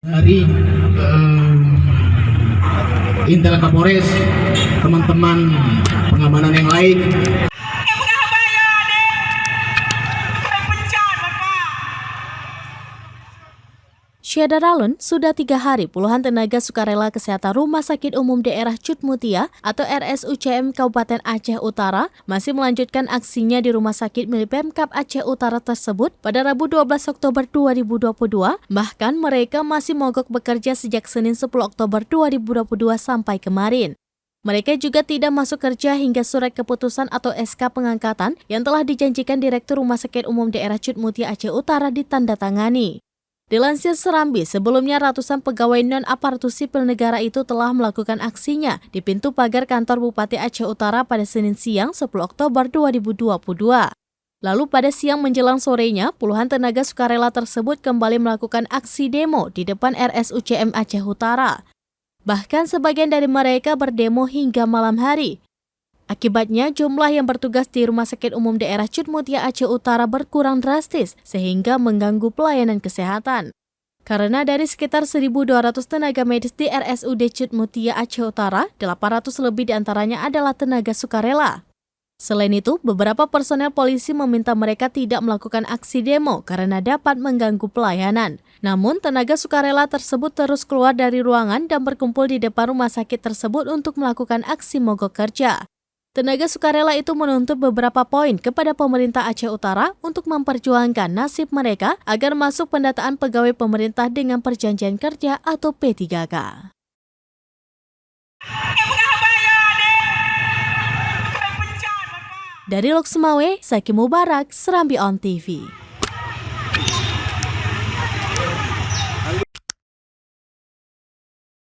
Dari Intel Kapolres, teman-teman pengamanan yang lain. Syederalun, sudah 3 hari puluhan tenaga sukarela kesehatan Rumah Sakit Umum Daerah Cutmutia atau RSUCM Kabupaten Aceh Utara masih melanjutkan aksinya di Rumah Sakit milik Pemkab Aceh Utara tersebut pada Rabu 12 Oktober 2022. Bahkan mereka masih mogok bekerja sejak Senin 10 Oktober 2022 sampai kemarin. Mereka juga tidak masuk kerja hingga surat keputusan atau SK pengangkatan yang telah dijanjikan Direktur Rumah Sakit Umum Daerah Cutmutia Aceh Utara ditandatangani. Dilansir Serambi, sebelumnya ratusan pegawai non-aparatur sipil negara itu telah melakukan aksinya di pintu pagar kantor Bupati Aceh Utara pada Senin siang 10 Oktober 2022. Lalu pada siang menjelang sorenya, puluhan tenaga sukarela tersebut kembali melakukan aksi demo di depan RSUCM Aceh Utara. Bahkan sebagian dari mereka berdemo hingga malam hari. Akibatnya, jumlah yang bertugas di Rumah Sakit Umum Daerah Cutmutia Aceh Utara berkurang drastis sehingga mengganggu pelayanan kesehatan. Karena dari sekitar 1.200 tenaga medis di RSUD Cutmutia Aceh Utara, 800 lebih diantaranya adalah tenaga sukarela. Selain itu, beberapa personel polisi meminta mereka tidak melakukan aksi demo karena dapat mengganggu pelayanan. Namun, tenaga sukarela tersebut terus keluar dari ruangan dan berkumpul di depan rumah sakit tersebut untuk melakukan aksi mogok kerja. Tenaga sukarela itu menuntut beberapa poin kepada pemerintah Aceh Utara untuk memperjuangkan nasib mereka agar masuk pendataan pegawai pemerintah dengan perjanjian kerja atau P3K. Dari Lok Semawe, Zaki Mubarak, Serambi On TV.